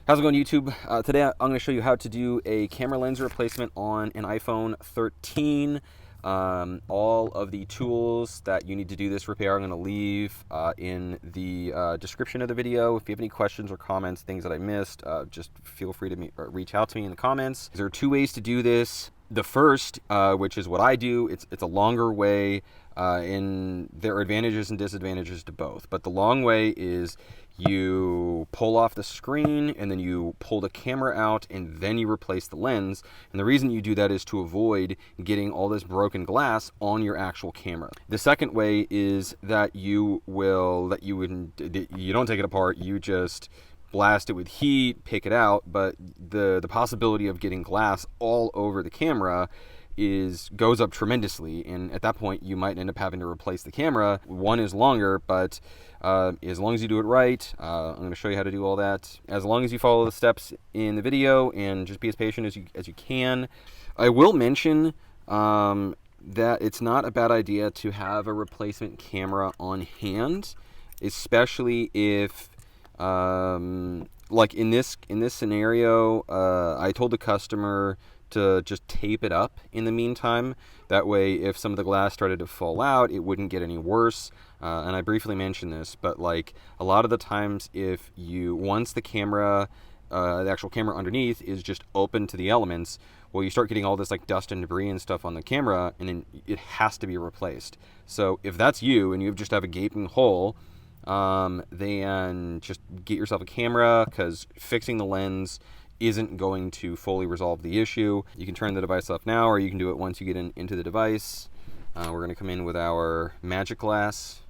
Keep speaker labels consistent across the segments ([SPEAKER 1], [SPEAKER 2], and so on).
[SPEAKER 1] How's it going, YouTube? Today I'm going to show you how to do a camera lens replacement on an iPhone 13. All of the tools that you need to do this repair I'm going to leave in the description of the video. If you have any questions or comments, things that I missed, just feel free to reach out to me in the comments. There are two ways to do this. The first, which is what I do, it's a longer way, and there are advantages and disadvantages to both. But the long way is you pull off the screen and then you pull the camera out and then you replace the lens. And the reason you do that is to avoid getting all this broken glass on your actual camera. The second way is that you don't take it apart, you just blast it with heat, pick it out, but the possibility of getting glass all over the camera goes up tremendously, and at that point you might end up having to replace the camera. One is longer, but as long as you do it right, I'm going to show you how to do all that. As long as you follow the steps in the video and just be as patient as you can. I will mention that it's not a bad idea to have a replacement camera on hand, especially if like in this scenario, I told the customer to just tape it up in the meantime. That way, if some of the glass started to fall out, it wouldn't get any worse. And I briefly mentioned this, but like a lot of the times, once the camera, the actual camera underneath is just open to the elements, well, you start getting all this like dust and debris and stuff on the camera, and then it has to be replaced. So if that's you and you just have a gaping hole, then just get yourself a camera, because fixing the lens isn't going to fully resolve the issue. You can turn the device off now, or you can do it once you get into the device. We're going to come in with our Magic Glass,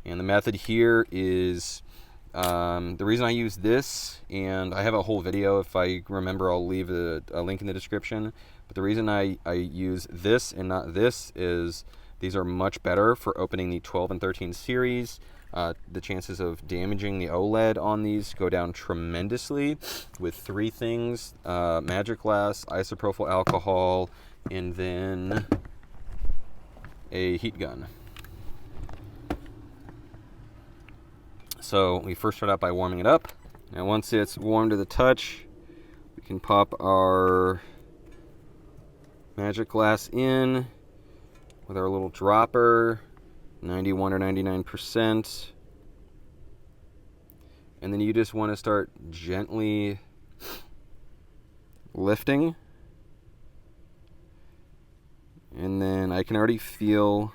[SPEAKER 1] and the method here is the reason I use this, and I have a whole video, if I remember I'll leave a link in the description, but the reason I use this and not this is these are much better for opening the 12 and 13 series. The chances of damaging the OLED on these go down tremendously with three things: Magic Glass, isopropyl alcohol, and then a heat gun. So we first start out by warming it up. Now once it's warm to the touch, we can pop our Magic Glass in with our little dropper, 91 or 99%. And then you just want to start gently lifting. And then I can already feel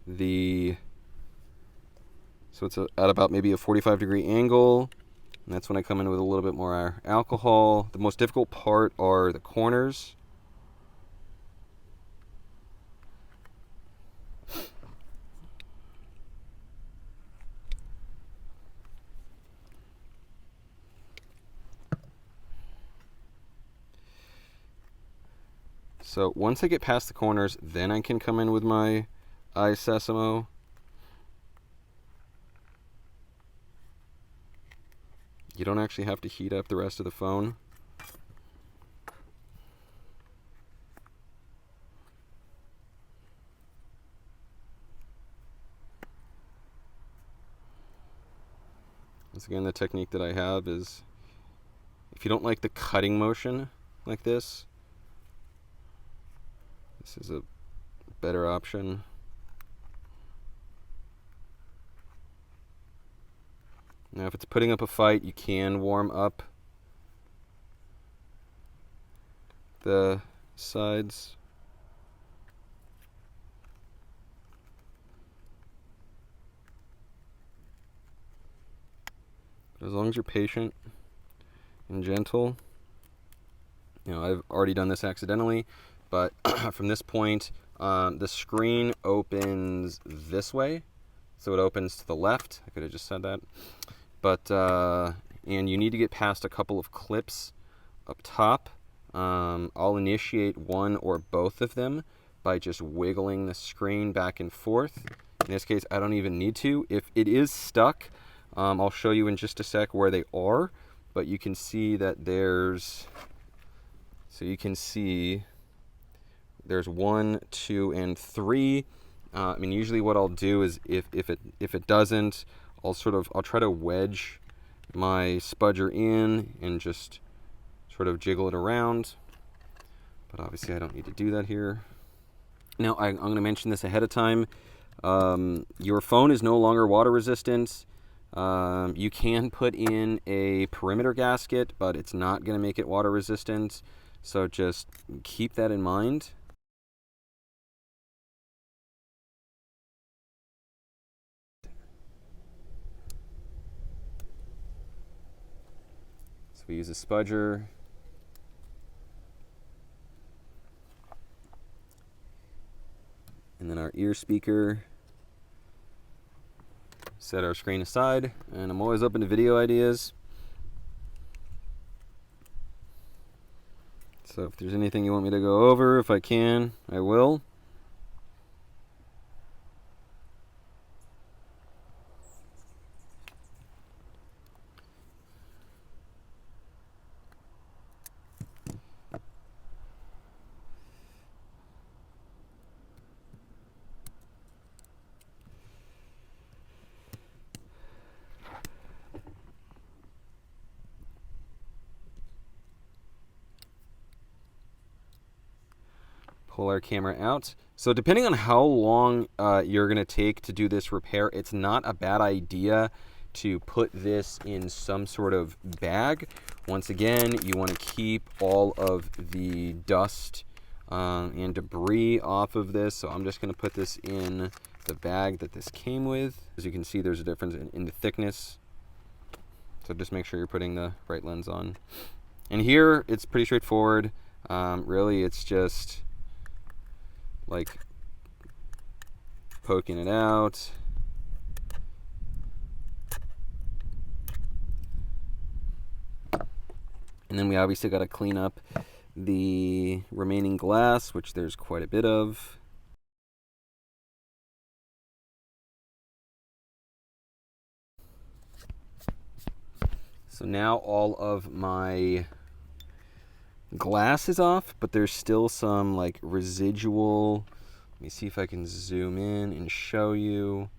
[SPEAKER 1] so it's at about maybe a 45-degree angle. And that's when I come in with a little bit more alcohol. The most difficult part are the corners. So once I get past the corners, then I can come in with my iSesamo. You don't actually have to heat up the rest of the phone. Once again, the technique that I have is, if you don't like the cutting motion like this is a better option. Now, if it's putting up a fight, you can warm up the sides. But as long as you're patient and gentle, I've already done this accidentally, but from this point, the screen opens this way, so it opens to the left. I could have just said that. But, and you need to get past a couple of clips up top. I'll initiate one or both of them by just wiggling the screen back and forth. In this case, I don't even need to. If it is stuck, I'll show you in just a sec where they are, but you can see that there's 1, 2, and 3 I mean, usually what I'll do is if it doesn't, I'll try to wedge my spudger in and just sort of jiggle it around. But obviously I don't need to do that here. Now I'm going to mention this ahead of time. Your phone is no longer water resistant. You can put in a perimeter gasket, but it's not going to make it water resistant. So just keep that in mind. So we use a spudger. And then our ear speaker. Set our screen aside, and I'm always open to video ideas. So if there's anything you want me to go over, if I can, I will. Pull our camera out. So depending on how long you're going to take to do this repair, it's not a bad idea to put this in some sort of bag. Once again, you want to keep all of the dust and debris off of this. So I'm just going to put this in the bag that this came with. As you can see, there's a difference in the thickness. So just make sure you're putting the right lens on. And here, it's pretty straightforward. Really, it's just like poking it out. And then we obviously got to clean up the remaining glass, which there's quite a bit of. So now all of my glass is off, but there's still some like residual. Let me see if I can zoom in and show you,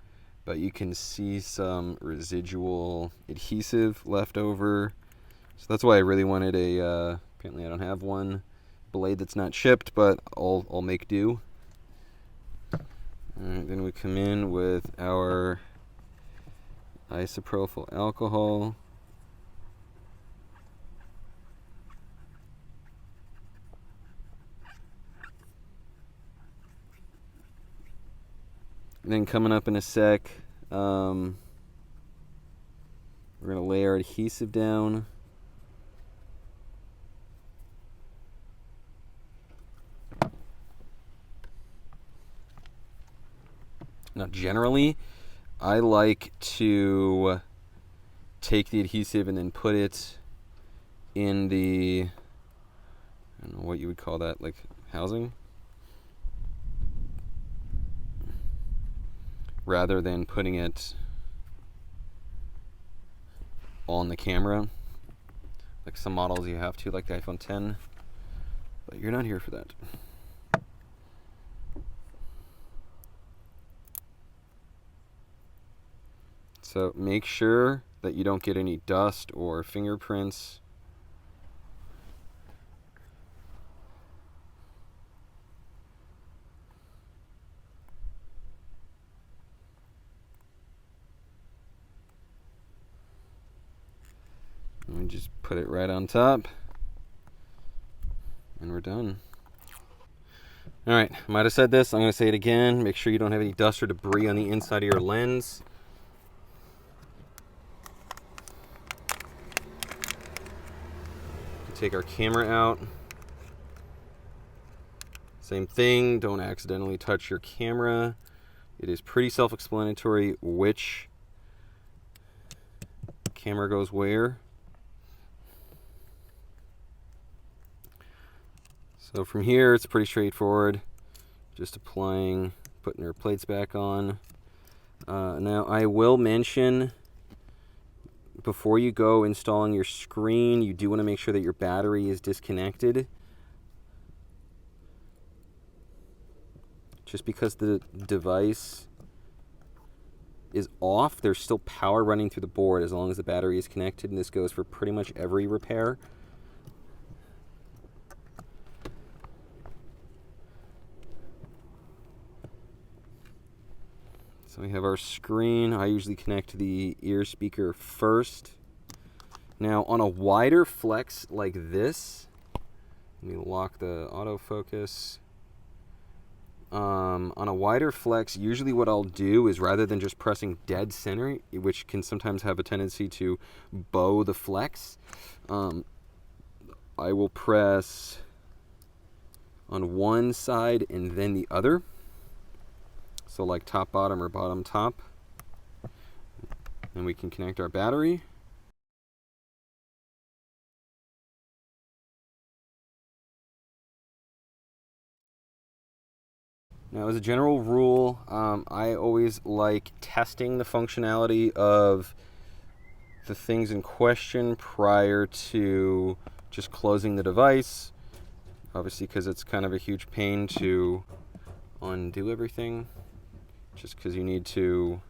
[SPEAKER 1] but you can see some residual adhesive left over. So that's why I really wanted a apparently I don't have one blade that's not shipped, but I'll make do. All right, then we come in with our isopropyl alcohol. And then coming up in a sec, we're going to lay our adhesive down. Now generally, I like to take the adhesive and then put it in the, I don't know what you would call that, like housing, rather than putting it on the camera. Like some models you have to, like the iPhone 10, but you're not here for that. So make sure that you don't get any dust or fingerprints. And we just put it right on top, and we're done. All right, I might have said this, I'm going to say it again. Make sure you don't have any dust or debris on the inside of your lens. Take our camera out. Same thing, don't accidentally touch your camera. It is pretty self-explanatory which camera goes where. So from here, it's pretty straightforward. Just applying, putting our plates back on. Now I will mention, before you go installing your screen, you do want to make sure that your battery is disconnected. just because the device is off, there's still power running through the board as long as the battery is connected, and this goes for pretty much every repair. So we have our screen. I usually connect the ear speaker first. Now on a wider flex like this, let me lock the autofocus. On a wider flex, usually what I'll do is, rather than just pressing dead center, which can sometimes have a tendency to bow the flex, I will press on one side and then the other. So like top bottom or bottom top. And we can connect our battery. Now, as a general rule, I always like testing the functionality of the things in question prior to just closing the device. Obviously, because it's kind of a huge pain to undo everything, just because you need to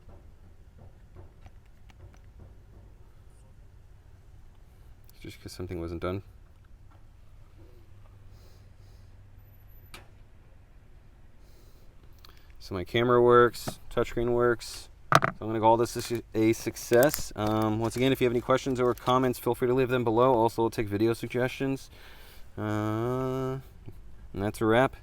[SPEAKER 1] just because something wasn't done. So my camera works, touchscreen works. So I'm going to call this a success. Once again, if you have any questions or comments, feel free to leave them below. Also, I'll take video suggestions. And that's a wrap.